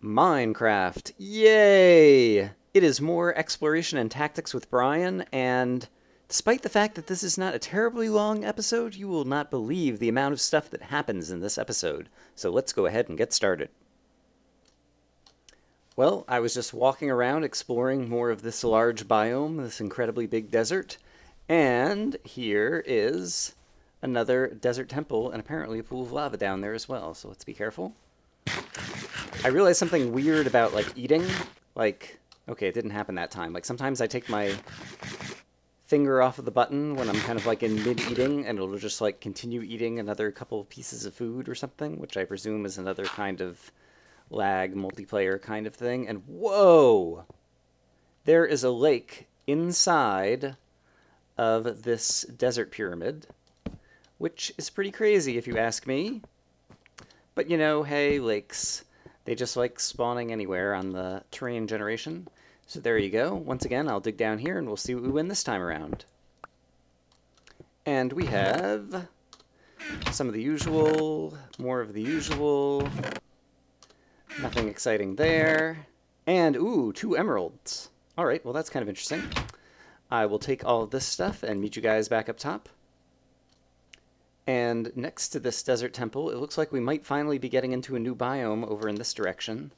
Minecraft. Yay! It is more exploration and tactics with Brian, and despite the fact that this is not a terribly long episode, you will not believe the amount of stuff that happens in this episode. So let's go ahead and get started. Well, I was just walking around exploring more of this large biome, this incredibly big desert, and here is another desert temple and apparently a pool of lava down there as well, so let's be careful. I realized something weird about, eating. Okay, it didn't happen that time. Sometimes I take my finger off of the button when I'm kind of, in mid-eating, and it'll just, continue eating another couple of pieces of food or something, which I presume is another kind of lag multiplayer kind of thing. And whoa! There is a lake inside of this desert pyramid, which is pretty crazy if you ask me. But hey, lakes, they just like spawning anywhere on the terrain generation. So there you go. Once again, I'll dig down here and we'll see what we win this time around. And we have some of the usual, more of the usual. Nothing exciting there. And, ooh, 2 emeralds. All right, well, that's kind of interesting. I will take all of this stuff and meet you guys back up top. And next to this desert temple, it looks like we might finally be getting into a new biome over in this direction.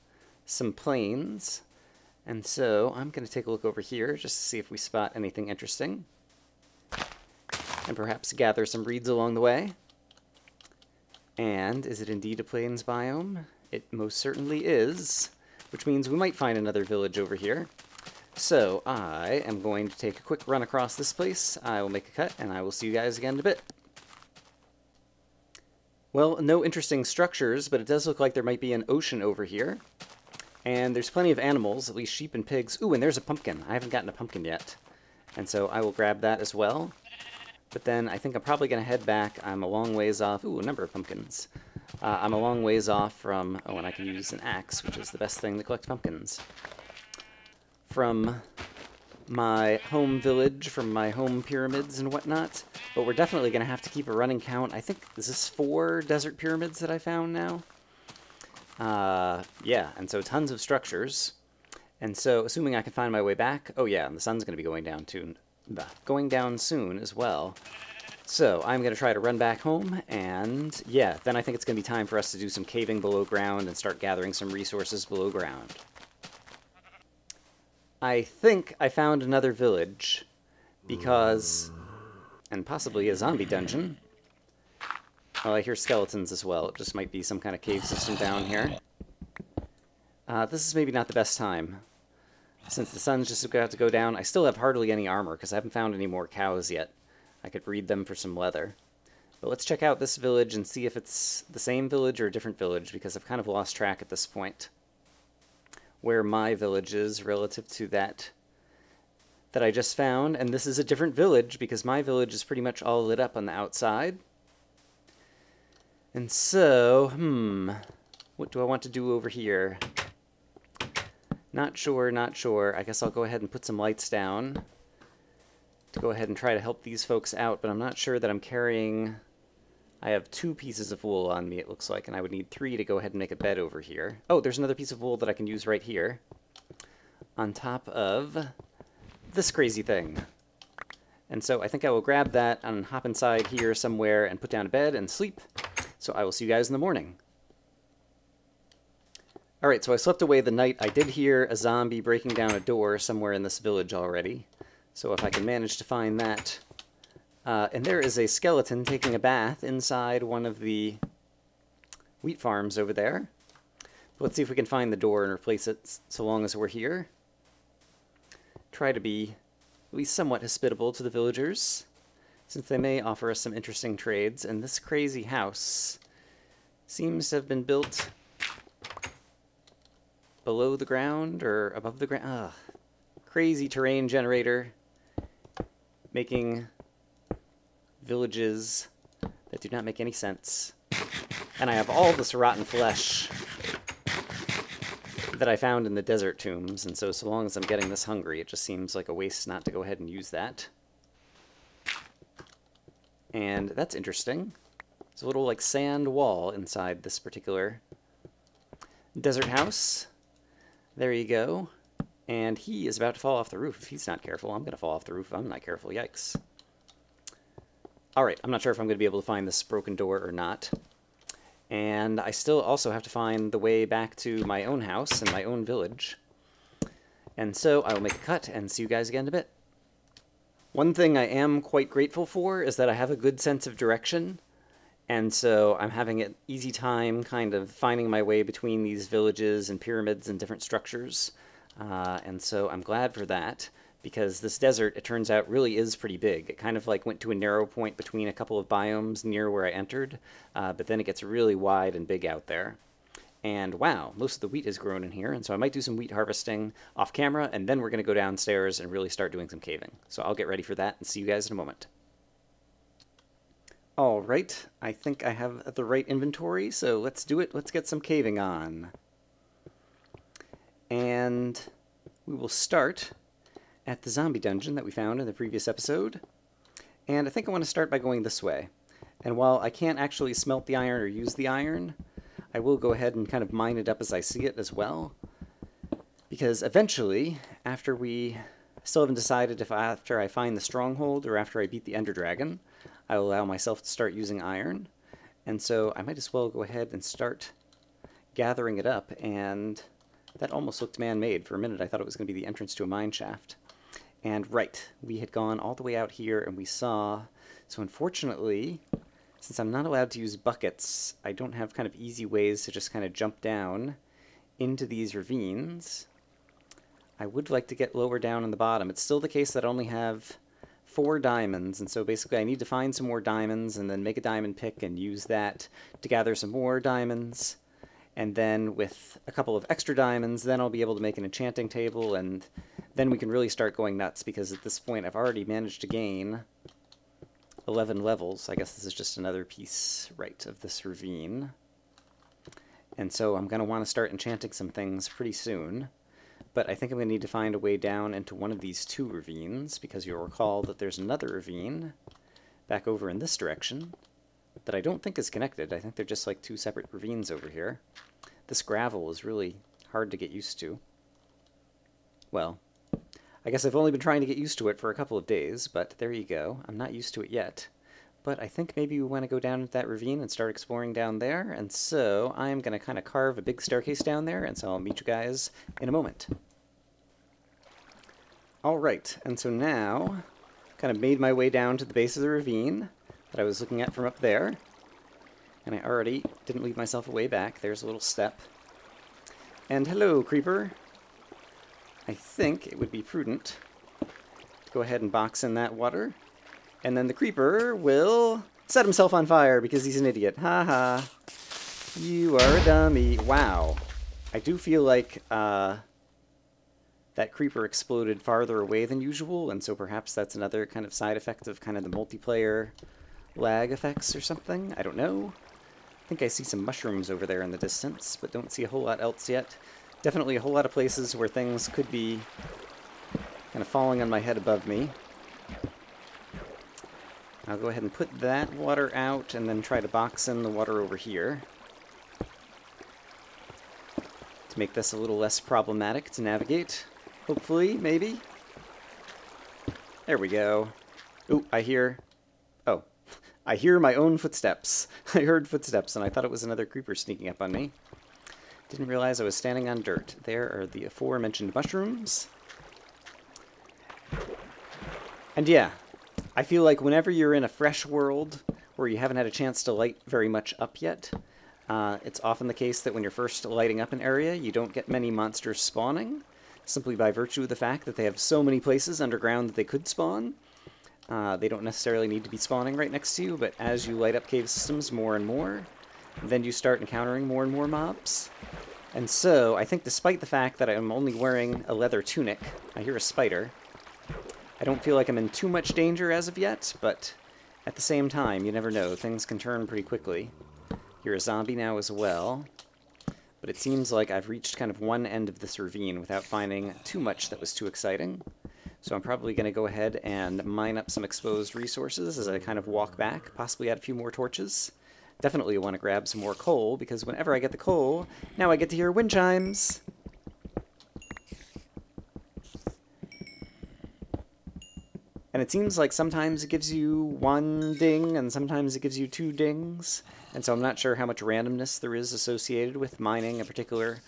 Some plains. And so I'm going to take a look over here just to see if we spot anything interesting. And perhaps gather some reeds along the way. And is it indeed a plains biome? It most certainly is, which means we might find another village over here. So I am going to take a quick run across this place. I will make a cut, and I will see you guys again in a bit. Well, no interesting structures, but it does look like there might be an ocean over here. And there's plenty of animals, at least sheep and pigs. Ooh, and there's a pumpkin. I haven't gotten a pumpkin yet. And so I will grab that as well. But then I think I'm probably going to head back. I'm a long ways off. Ooh, a number of pumpkins. I'm a long ways off from... Oh, and I can use an axe, which is the best thing to collect pumpkins. From my home village, from my home pyramids and whatnot. But we're definitely going to have to keep a running count. I think, is this 4 desert pyramids that I found now? Yeah, and so tons of structures. And so, assuming I can find my way back... Oh yeah, and the sun's going to be going down soon as well. So, I'm going to try to run back home, and yeah, then I think it's going to be time for us to do some caving below ground and start gathering some resources below ground. I think I found another village, because... and possibly a zombie dungeon. Oh, I hear skeletons as well. It just might be some kind of cave system down here. This is maybe not the best time. Since the sun's just about to go down, I still have hardly any armor, because I haven't found any more cows yet. I could breed them for some leather. But let's check out this village and see if it's the same village or a different village, because I've kind of lost track at this point. Where my village is relative to that I just found. And this is a different village, because my village is pretty much all lit up on the outside. And so, what do I want to do over here? Not sure, not sure. I guess I'll go ahead and put some lights down to go ahead and try to help these folks out, but I'm not sure that I'm carrying... I have 2 pieces of wool on me, it looks like, and I would need 3 to go ahead and make a bed over here. Oh, there's another piece of wool that I can use right here, on top of this crazy thing. And so I think I will grab that and hop inside here somewhere and put down a bed and sleep. So I will see you guys in the morning. Alright, so I slept away the night. I did hear a zombie breaking down a door somewhere in this village already. So if I can manage to find that. And there is a skeleton taking a bath inside one of the wheat farms over there. But let's see if we can find the door and replace it so long as we're here. Try to be at least somewhat hospitable to the villagers, since they may offer us some interesting trades. And this crazy house seems to have been built below the ground or above the ground. Ugh. Crazy terrain generator making villages that do not make any sense. And I have all this rotten flesh that I found in the desert tombs, and so long as I'm getting this hungry, it just seems like a waste not to go ahead and use that. And that's interesting. There's a little, like, sand wall inside this particular desert house. There you go. And he is about to fall off the roof. If he's not careful, I'm going to fall off the roof if I'm not careful. Yikes. Alright, I'm not sure if I'm going to be able to find this broken door or not. And I still also have to find the way back to my own house and my own village. And so I will make a cut and see you guys again in a bit. One thing I am quite grateful for is that I have a good sense of direction. And so I'm having an easy time kind of finding my way between these villages and pyramids and different structures. And so I'm glad for that, because this desert, it turns out, really is pretty big. It kind of like went to a narrow point between a couple of biomes near where I entered, but then it gets really wide and big out there. And wow, most of the wheat is grown in here, and so I might do some wheat harvesting off camera, and then we're going to go downstairs and really start doing some caving. So I'll get ready for that and see you guys in a moment. All right, I think I have the right inventory, so let's do it. Let's get some caving on. And we will start at the zombie dungeon that we found in the previous episode. And I think I want to start by going this way. And while I can't actually smelt the iron or use the iron, I will go ahead and kind of mine it up as I see it as well. Because eventually, after we still haven't decided if after I find the stronghold or after I beat the Ender Dragon, I will allow myself to start using iron. And so I might as well go ahead and start gathering it up. And that almost looked man-made. For a minute I thought it was going to be the entrance to a mine shaft. And right, we had gone all the way out here and we saw... So unfortunately, since I'm not allowed to use buckets, I don't have kind of easy ways to just kind of jump down into these ravines. I would like to get lower down in the bottom. It's still the case that I only have 4 diamonds, and so basically I need to find some more diamonds and then make a diamond pick and use that to gather some more diamonds. And then with a couple of extra diamonds, then I'll be able to make an enchanting table, and then we can really start going nuts, because at this point I've already managed to gain 11 levels. I guess this is just another piece, right, of this ravine. And so I'm going to want to start enchanting some things pretty soon. But I think I'm going to need to find a way down into one of these 2 ravines, because you'll recall that there's another ravine back over in this direction that I don't think is connected. I think they're just like 2 separate ravines over here. This gravel is really hard to get used to. Well, I guess I've only been trying to get used to it for a couple of days, but there you go. I'm not used to it yet. But I think maybe we want to go down into that ravine and start exploring down there, and so I'm going to kind of carve a big staircase down there, and so I'll meet you guys in a moment. Alright, and so now, kind of made my way down to the base of the ravine that I was looking at from up there, and I already didn't leave myself a way back. There's a little step. And hello, creeper. I think it would be prudent to go ahead and box in that water, and then the creeper will set himself on fire because he's an idiot. Ha ha. You are a dummy. Wow. I do feel like that creeper exploded farther away than usual, and so perhaps that's another kind of side effect of kind of the multiplayer lag effects or something. I don't know. I think I see some mushrooms over there in the distance, but don't see a whole lot else yet. Definitely a whole lot of places where things could be kind of falling on my head above me. I'll go ahead and put that water out and then try to box in the water over here to make this a little less problematic to navigate. Hopefully, maybe. There we go. Ooh, I hear my own footsteps. I heard footsteps and I thought it was another creeper sneaking up on me. Didn't realize I was standing on dirt. There are the aforementioned mushrooms. And yeah, I feel like whenever you're in a fresh world where you haven't had a chance to light very much up yet, it's often the case that when you're first lighting up an area, you don't get many monsters spawning, simply by virtue of the fact that they have so many places underground that they could spawn. They don't necessarily need to be spawning right next to you, but as you light up cave systems more and more, then you start encountering more and more mobs. And so, I think despite the fact that I'm only wearing a leather tunic, I hear a spider. I don't feel like I'm in too much danger as of yet, but at the same time, you never know. Things can turn pretty quickly. You're a zombie now as well. But it seems like I've reached kind of one end of this ravine without finding too much that was too exciting. So I'm probably going to go ahead and mine up some exposed resources as I kind of walk back, possibly add a few more torches. Definitely want to grab some more coal, because whenever I get the coal, now I get to hear wind chimes. And it seems like sometimes it gives you 1 ding, and sometimes it gives you 2 dings. And so I'm not sure how much randomness there is associated with mining a particular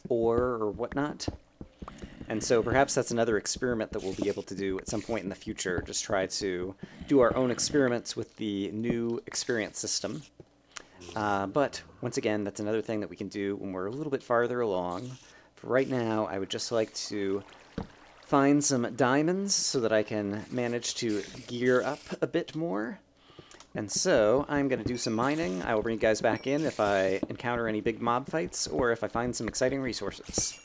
ore or whatnot. And so perhaps that's another experiment that we'll be able to do at some point in the future. Just try to do our own experiments with the new experience system. But once again, that's another thing that we can do when we're a little bit farther along. For right now, I would just like to find some diamonds so that I can manage to gear up a bit more. And so I'm going to do some mining. I will bring you guys back in if I encounter any big mob fights or if I find some exciting resources.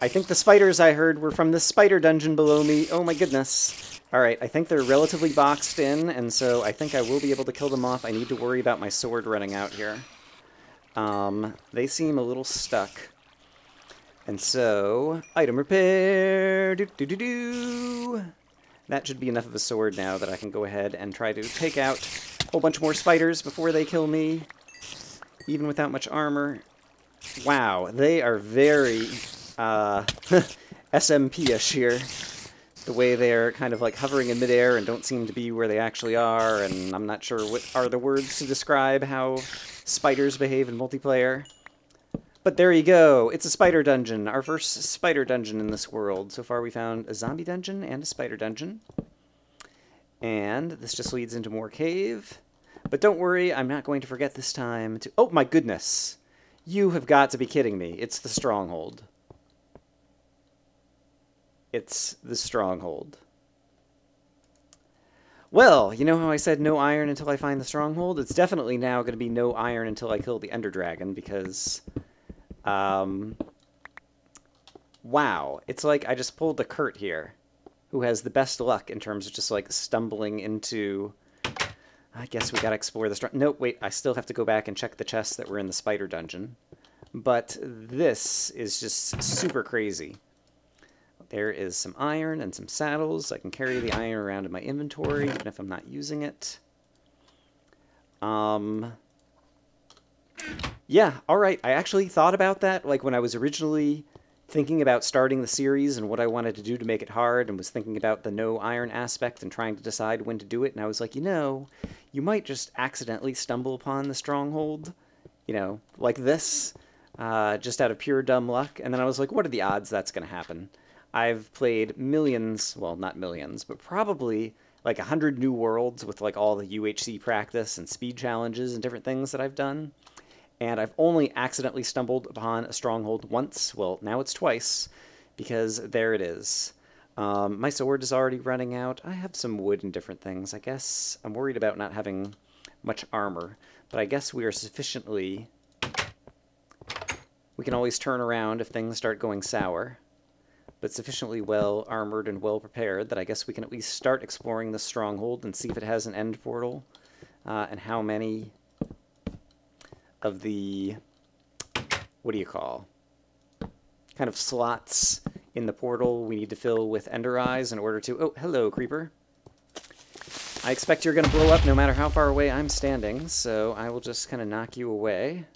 I think the spiders I heard were from the spider dungeon below me. Oh my goodness. Alright, I think they're relatively boxed in, and so I think I will be able to kill them off. I need to worry about my sword running out here. They seem a little stuck. And so, item repair, That should be enough of a sword now that I can go ahead and try to take out a whole bunch more spiders before they kill me, even without much armor. Wow, they are very SMP-ish here. The way they're kind of like hovering in midair and don't seem to be where they actually are, and I'm not sure what are the words to describe how spiders behave in multiplayer. But there you go. It's a spider dungeon. Our first spider dungeon in this world. So far we found a zombie dungeon and a spider dungeon. And this just leads into more cave. But don't worry, I'm not going to forget this time to... Oh my goodness! You have got to be kidding me. It's the stronghold. It's the stronghold. Well, you know how I said no iron until I find the stronghold? It's definitely now going to be no iron until I kill the Ender Dragon, because... wow. It's like I just pulled a Kurt here, who has the best luck in terms of just, like, stumbling into... I guess we gotta explore the Nope, wait, I still have to go back and check the chests that were in the spider dungeon. But this is just super crazy. There is some iron and some saddles. I can carry the iron around in my inventory, even if I'm not using it. Yeah, alright. I actually thought about that, like, when I was originally thinking about starting the series and what I wanted to do to make it hard, and was thinking about the no iron aspect and trying to decide when to do it, and I was like, you know, you might just accidentally stumble upon the stronghold, you know, like this, just out of pure dumb luck, and then I was like, what are the odds that's going to happen? I've played millions, well, not millions, but probably like 100 new worlds with like all the UHC practice and speed challenges and different things that I've done. And I've only accidentally stumbled upon a stronghold once. Well, now it's twice, because there it is. My sword is already running out. I have some wood and different things. I guess I'm worried about not having much armor, but I guess we are sufficiently... We can always turn around if things start going sour, but sufficiently well armored and well prepared that I guess we can at least start exploring the stronghold and see if it has an end portal, and how many of the, what do you call, kind of slots in the portal we need to fill with ender eyes in order to... Oh, hello, creeper. I expect you're going to blow up no matter how far away I'm standing, so I will just kind of knock you away.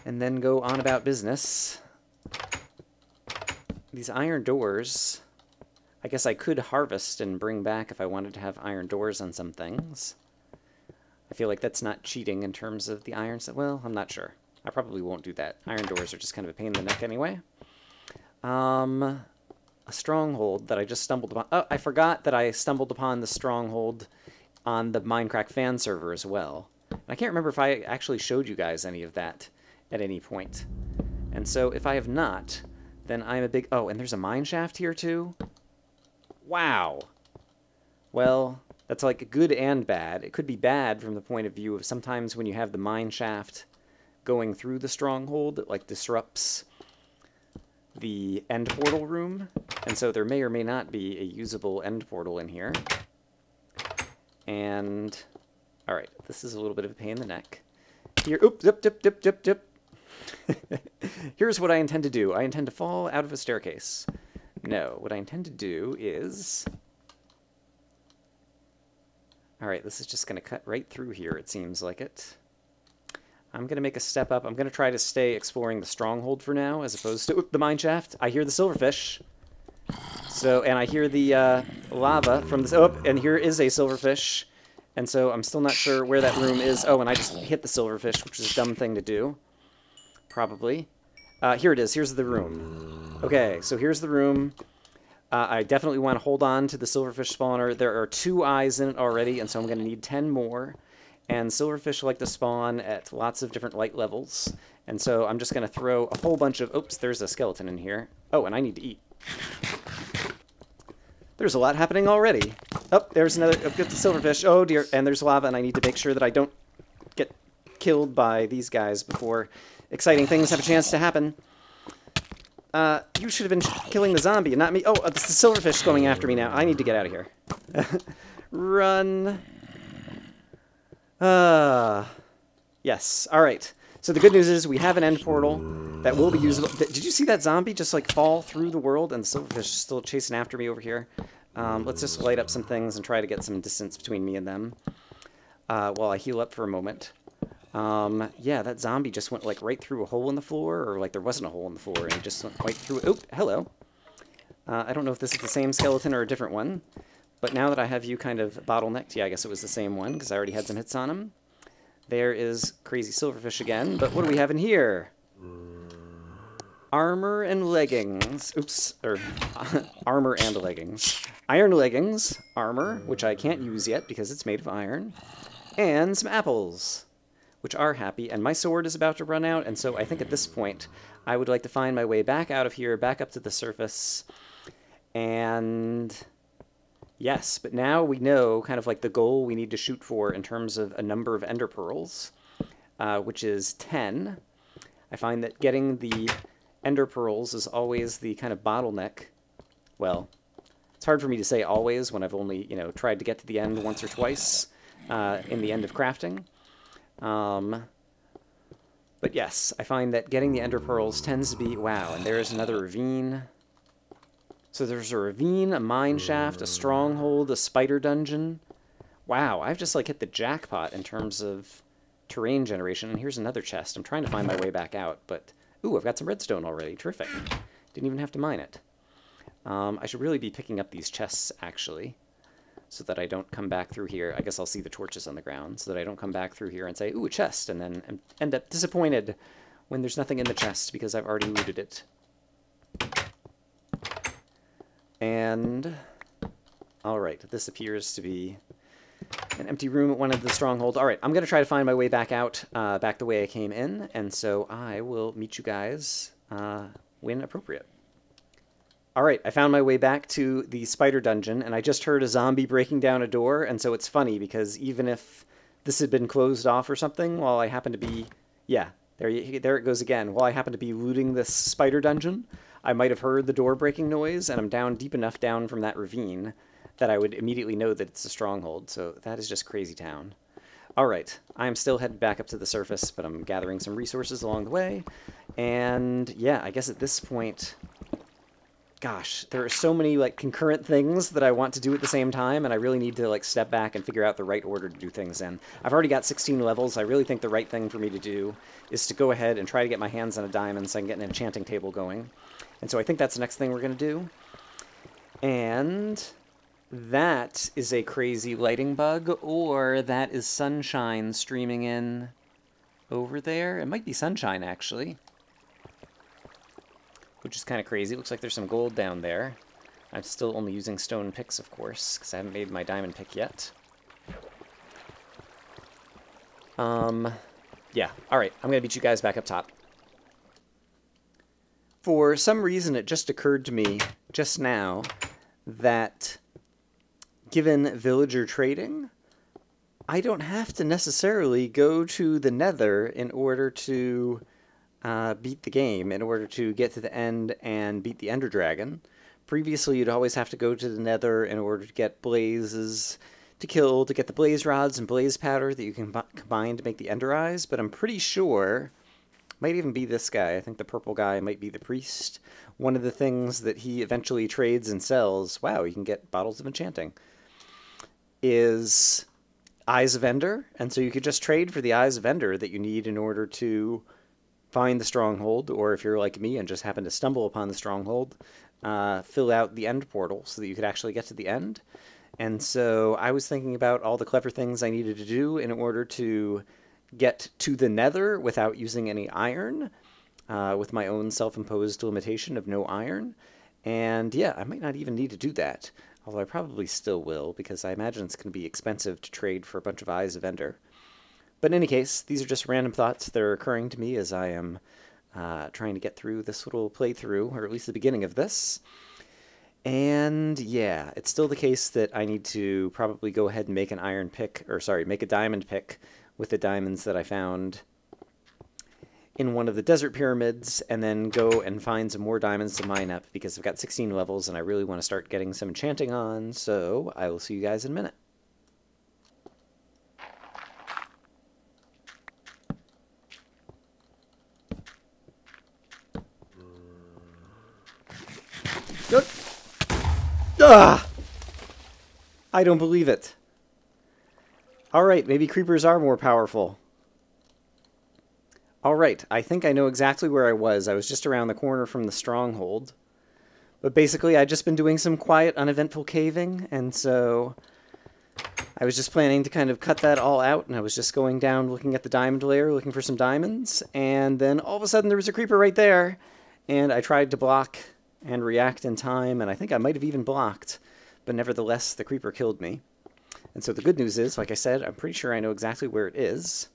And then go on about business. These iron doors, I guess I could harvest and bring back if I wanted to have iron doors on some things. I feel like that's not cheating in terms of the iron set. Well, I'm not sure. I probably won't do that. Iron doors are just kind of a pain in the neck anyway. A stronghold that I just stumbled upon. Oh, I forgot that I stumbled upon the stronghold on the Minecraft fan server as well. And I can't remember if I actually showed you guys any of that at any point. And so if I have not, then I'm a big... Oh, and there's a mine shaft here too? Wow. Well... That's like good and bad. It could be bad from the point of view of sometimes when you have the mine shaft going through the stronghold, it like disrupts the end portal room, and so there may or may not be a usable end portal in here. And all right, this is a little bit of a pain in the neck. Here, oops, dip. Here's what I intend to do. I intend to fall out of a staircase. No, what I intend to do is... Alright, this is just going to cut right through here, it seems like it. I'm going to make a step up. I'm going to try to stay exploring the stronghold for now, as opposed to the mine shaft. I hear the silverfish. So, and I hear the lava from this. Oh, and here is a silverfish. And so I'm still not sure where that room is. Oh, and I just hit the silverfish, which is a dumb thing to do. Probably. Here it is. Here's the room. Okay, so here's the room. I definitely want to hold on to the silverfish spawner. There are 2 eyes in it already, and so I'm going to need 10 more. And silverfish like to spawn at lots of different light levels. And so I'm just going to throw a whole bunch of... Oops, there's a skeleton in here. Oh, and I need to eat. There's a lot happening already. Oh, there's another... Oh, get the silverfish. Oh, dear. And there's lava, and I need to make sure that I don't get killed by these guys before exciting things have a chance to happen. You should have been killing the zombie and not me. Oh, the silverfish going after me now. I need to get out of here. Run. Yes. All right. So the good news is we have an end portal that will be usable. Did you see that zombie just like fall through the world? And the silverfish is still chasing after me over here. Let's just light up some things and try to get some distance between me and them while I heal up for a moment. Yeah, that zombie just went like right through a hole in the floor, or like there wasn't a hole in the floor, and he just went right through it. Oh, hello. I don't know if this is the same skeleton or a different one, but now that I have you kind of bottlenecked, yeah, I guess it was the same one, because I already had some hits on him. There is crazy silverfish again, but what do we have in here? Armor and leggings. Oops, or armor and leggings. Iron leggings, armor, which I can't use yet because it's made of iron, and some apples, which are happy, and my sword is about to run out, and so I think at this point I would like to find my way back out of here, back up to the surface, and yes, but now we know kind of like the goal we need to shoot for in terms of a number of ender pearls, which is 10. I find that getting the ender pearls is always the kind of bottleneck. Well, it's hard for me to say always when I've only, tried to get to the end once or twice in the end of crafting. But yes, I find that getting the ender pearls tends to be... Wow, and there's another ravine. So there's a ravine, a mine shaft, a stronghold, a spider dungeon. Wow, I've just like hit the jackpot in terms of terrain generation. And here's another chest. I'm trying to find my way back out, but... Ooh, I've got some redstone already. Terrific. Didn't even have to mine it. I should really be picking up these chests, actually, so that I don't come back through here. I guess I'll see the torches on the ground, so that I don't come back through here and say, ooh, a chest, and then end up disappointed when there's nothing in the chest because I've already looted it. And, alright, this appears to be an empty room at one of the strongholds. Alright, I'm going to try to find my way back out, back the way I came in, and so I will meet you guys when appropriate. Alright, I found my way back to the spider dungeon, and I just heard a zombie breaking down a door, and so it's funny, because even if this had been closed off or something, while I happen to be... Yeah, there it goes again. While I happen to be looting this spider dungeon, I might have heard the door breaking noise, and I'm down deep enough down from that ravine that I would immediately know that it's a stronghold, so that is just crazy town. Alright, I'm still headed back up to the surface, but I'm gathering some resources along the way, and yeah, I guess at this point... Gosh, there are so many like concurrent things that I want to do at the same time, and I really need to like step back and figure out the right order to do things in. I've already got 16 levels. I really think the right thing for me to do is to go ahead and try to get my hands on a diamond so I can get an enchanting table going. And so I think that's the next thing we're going to do. And that is a crazy lighting bug, or that is sunshine streaming in over there. It might be sunshine, actually. Which is kind of crazy. It looks like there's some gold down there. I'm still only using stone picks, of course, because I haven't made my diamond pick yet. Yeah. Alright, I'm going to beat you guys back up top. For some reason, it just occurred to me just now that given villager trading, I don't have to necessarily go to the Nether in order to... beat the game in order to get to the end and beat the Ender Dragon. Previously, you'd always have to go to the Nether in order to get blazes to kill, to get the blaze rods and blaze powder that you can combine to make the Ender Eyes, but I'm pretty sure, might even be this guy, I think the purple guy might be the priest. One of the things that he eventually trades and sells, wow, you can get bottles of enchanting, is Eyes of Ender, and so you could just trade for the Eyes of Ender that you need in order to find the stronghold, or if you're like me and just happen to stumble upon the stronghold, fill out the end portal so that you could actually get to the end. And so I was thinking about all the clever things I needed to do in order to get to the nether without using any iron, with my own self-imposed limitation of no iron. And yeah, I might not even need to do that, although I probably still will, because I imagine it's going to be expensive to trade for a bunch of Eyes of Ender. But in any case, these are just random thoughts that are occurring to me as I am trying to get through this little playthrough, or at least the beginning of this. And yeah, it's still the case that I need to probably go ahead and make an iron pick, or sorry, make a diamond pick with the diamonds that I found in one of the desert pyramids, and then go and find some more diamonds to mine up, because I've got 16 levels and I really want to start getting some enchanting on, so I will see you guys in a minute. Ah! I don't believe it. Alright, maybe creepers are more powerful. Alright, I think I know exactly where I was. I was just around the corner from the stronghold. But basically, I'd just been doing some quiet, uneventful caving, and so I was just planning to kind of cut that all out, and I was just going down looking at the diamond layer, looking for some diamonds, and then all of a sudden there was a creeper right there, and I tried to block and react in time, and I think I might have even blocked, but nevertheless, the creeper killed me. And so the good news is, like I said, I'm pretty sure I know exactly where it is,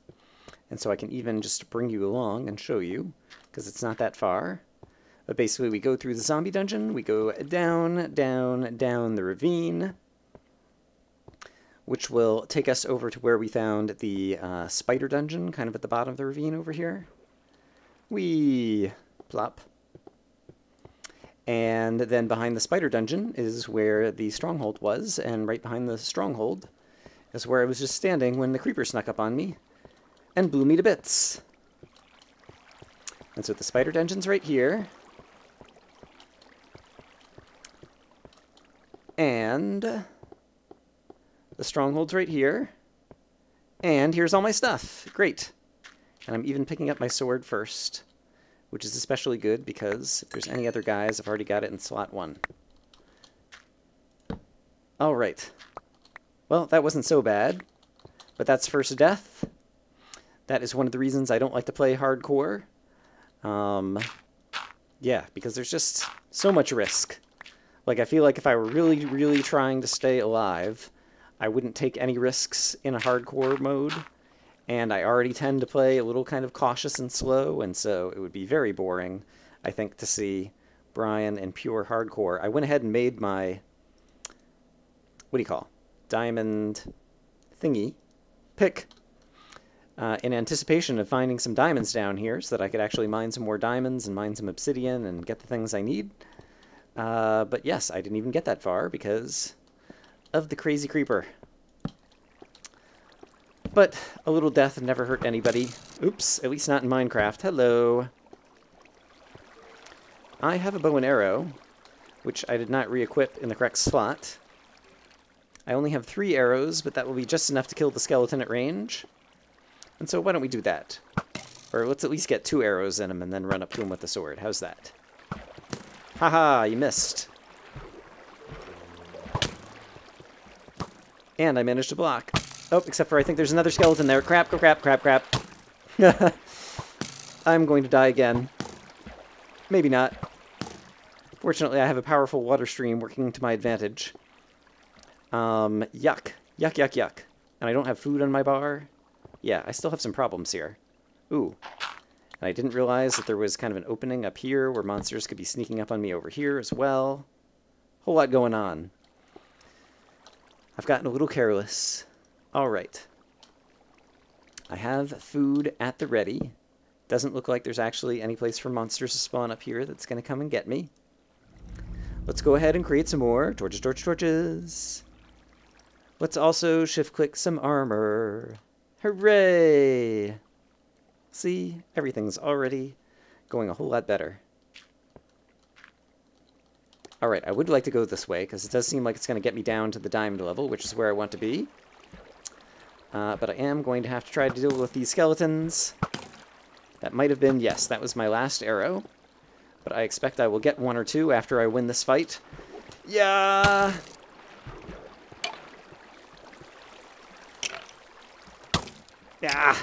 and so I can even just bring you along and show you, because it's not that far. But basically, we go through the zombie dungeon, we go down, down, down the ravine, which will take us over to where we found the spider dungeon, kind of at the bottom of the ravine over here. Whee! Plop. And then behind the spider dungeon is where the stronghold was, and right behind the stronghold is where I was just standing when the creeper snuck up on me and blew me to bits. And so the spider dungeon's right here. And the stronghold's right here. And here's all my stuff. Great. And I'm even picking up my sword first, which is especially good because if there's any other guys, I've already got it in slot 1. All right. Well, that wasn't so bad, but that's first death. That is one of the reasons I don't like to play hardcore. Yeah, because there's just so much risk. Like, I feel like if I were really, really trying to stay alive, I wouldn't take any risks in a hardcore mode. And I already tend to play a little kind of cautious and slow, and so it would be very boring, I think, to see Brian in pure hardcore. I went ahead and made my, what do you call, diamond thingy pick in anticipation of finding some diamonds down here so that I could actually mine some more diamonds and mine some obsidian and get the things I need. But yes, I didn't even get that far because of the crazy creeper. But a little death never hurt anybody. Oops, at least not in Minecraft. Hello. I have a bow and arrow, which I did not re-equip in the correct slot. I only have 3 arrows, but that will be just enough to kill the skeleton at range. And so why don't we do that? Or let's at least get 2 arrows in him and then run up to him with the sword. How's that? Haha, you missed. And I managed to block. Oh, except for I think there's another skeleton there. Crap, crap, crap, crap. I'm going to die again. Maybe not. Fortunately, I have a powerful water stream working to my advantage. Yuck. Yuck, yuck, yuck. And I don't have food on my bar. Yeah, I still have some problems here. Ooh. And I didn't realize that there was kind of an opening up here where monsters could be sneaking up on me over here as well. Whole lot going on. I've gotten a little careless. All right. I have food at the ready. Doesn't look like there's actually any place for monsters to spawn up here that's going to come and get me. Let's go ahead and create some more. Torches, torches, torches. Let's also shift-click some armor. Hooray! See? Everything's already going a whole lot better. Alright, I would like to go this way, because it does seem like it's going to get me down to the diamond level, which is where I want to be. but I am going to have to try to deal with these skeletons. That might have been, yes, that was my last arrow. But I expect I will get one or two after I win this fight. Yeah! Yeah!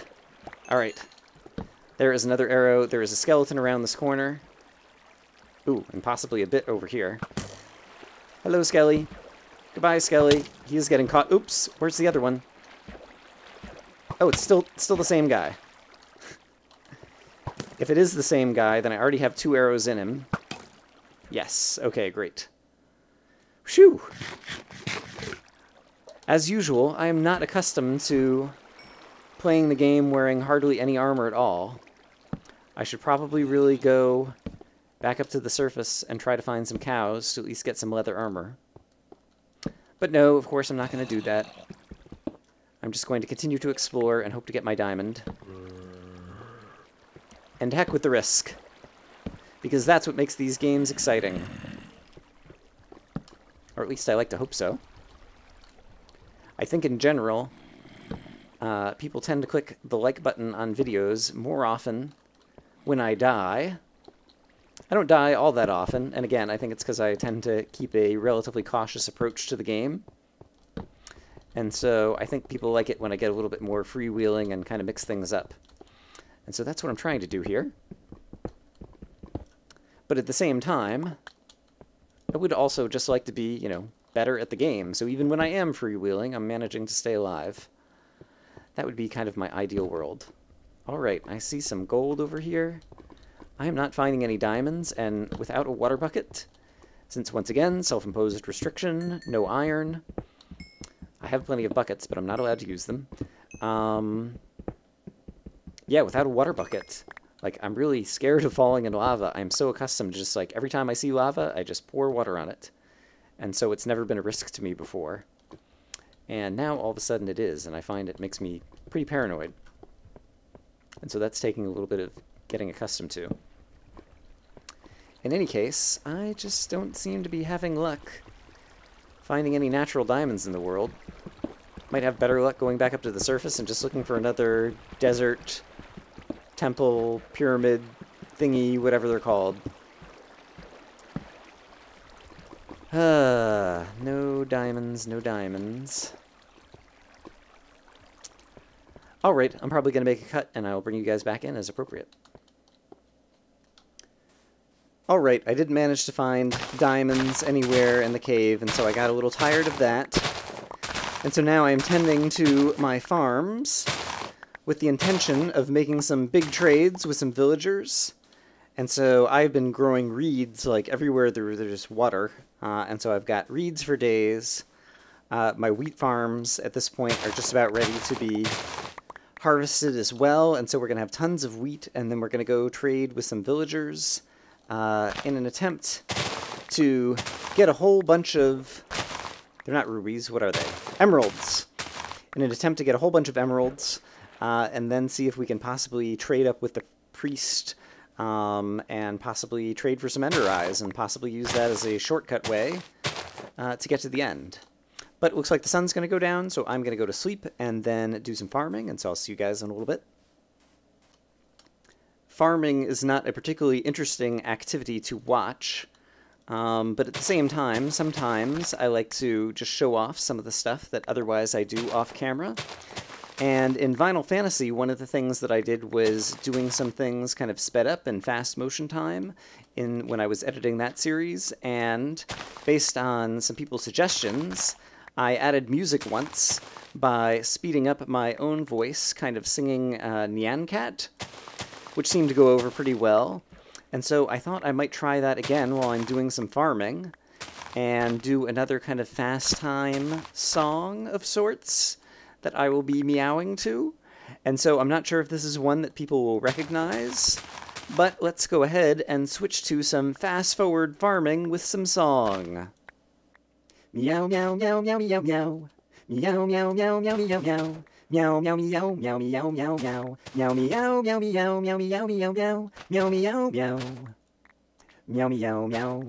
Alright. There is another arrow. There is a skeleton around this corner. Ooh, and possibly a bit over here. Hello, Skelly. Goodbye, Skelly. He is getting caught. Oops, where's the other one? Oh, it's still the same guy. If it is the same guy, then I already have 2 arrows in him. Yes, okay, great. Phew! As usual, I am not accustomed to playing the game wearing hardly any armor at all. I should probably really go back up to the surface and try to find some cows to at least get some leather armor. But no, of course I'm not going to do that. I'm just going to continue to explore and hope to get my diamond. And heck with the risk. Because that's what makes these games exciting. Or at least I like to hope so. I think in general, people tend to click the like button on videos more often when I die. I don't die all that often, and again, I think it's because I tend to keep a relatively cautious approach to the game. And so I think people like it when I get a little bit more freewheeling and kind of mix things up. And so that's what I'm trying to do here. But at the same time, I would also just like to be, you know, better at the game. So even when I am freewheeling, I'm managing to stay alive. That would be kind of my ideal world. Alright, I see some gold over here. I am not finding any diamonds, and without a water bucket, since once again, self-imposed restriction, no iron. I have plenty of buckets, but I'm not allowed to use them. Yeah, without a water bucket, like, I'm really scared of falling in lava. I'm so accustomed to just, like, every time I see lava, I just pour water on it. And so it's never been a risk to me before. And now, all of a sudden, it is, and I find it makes me pretty paranoid. And so that's taking a little bit of getting accustomed to. In any case, I just don't seem to be having luck finding any natural diamonds in the world. Might have better luck going back up to the surface and just looking for another desert, temple, pyramid, thingy, whatever they're called. No diamonds, no diamonds. Alright, I'm probably going to make a cut, and I'll bring you guys back in as appropriate. Alright, I didn't manage to find diamonds anywhere in the cave, and so I got a little tired of that. And so now I am tending to my farms with the intention of making some big trades with some villagers. And so I've been growing reeds, like, everywhere there's water. And so I've got reeds for days. My wheat farms at this point are just about ready to be harvested as well. And so we're going to have tons of wheat, and then we're going to go trade with some villagers in an attempt to get a whole bunch of... They're not rubies, what are they? Emeralds. In an attempt to get a whole bunch of emeralds, and then see if we can possibly trade up with the priest, and possibly trade for some ender eyes, and possibly use that as a shortcut way to get to the end. But it looks like the sun's going to go down, so I'm going to go to sleep and then do some farming, and so I'll see you guys in a little bit. Farming is not a particularly interesting activity to watch, but at the same time, sometimes I like to just show off some of the stuff that otherwise I do off camera. And in Final Fantasy, one of the things that I did was doing some things kind of sped up in fast motion time when I was editing that series, and based on some people's suggestions, I added music once by speeding up my own voice, kind of singing Nyan Cat, which seemed to go over pretty well. And so I thought I might try that again while I'm doing some farming, and do another kind of fast time song of sorts that I will be meowing to. And so I'm not sure if this is one that people will recognize, but let's go ahead and switch to some fast-forward farming with some song. Meow, meow, meow, meow, meow, meow. Meow, meow, meow, meow, meow, meow. Meow, meow, meow, meow, meow, meow, meow. Meow, meow, meow, meow, meow, meow, meow, meow. Meow, meow, meow. Meow, meow, meow.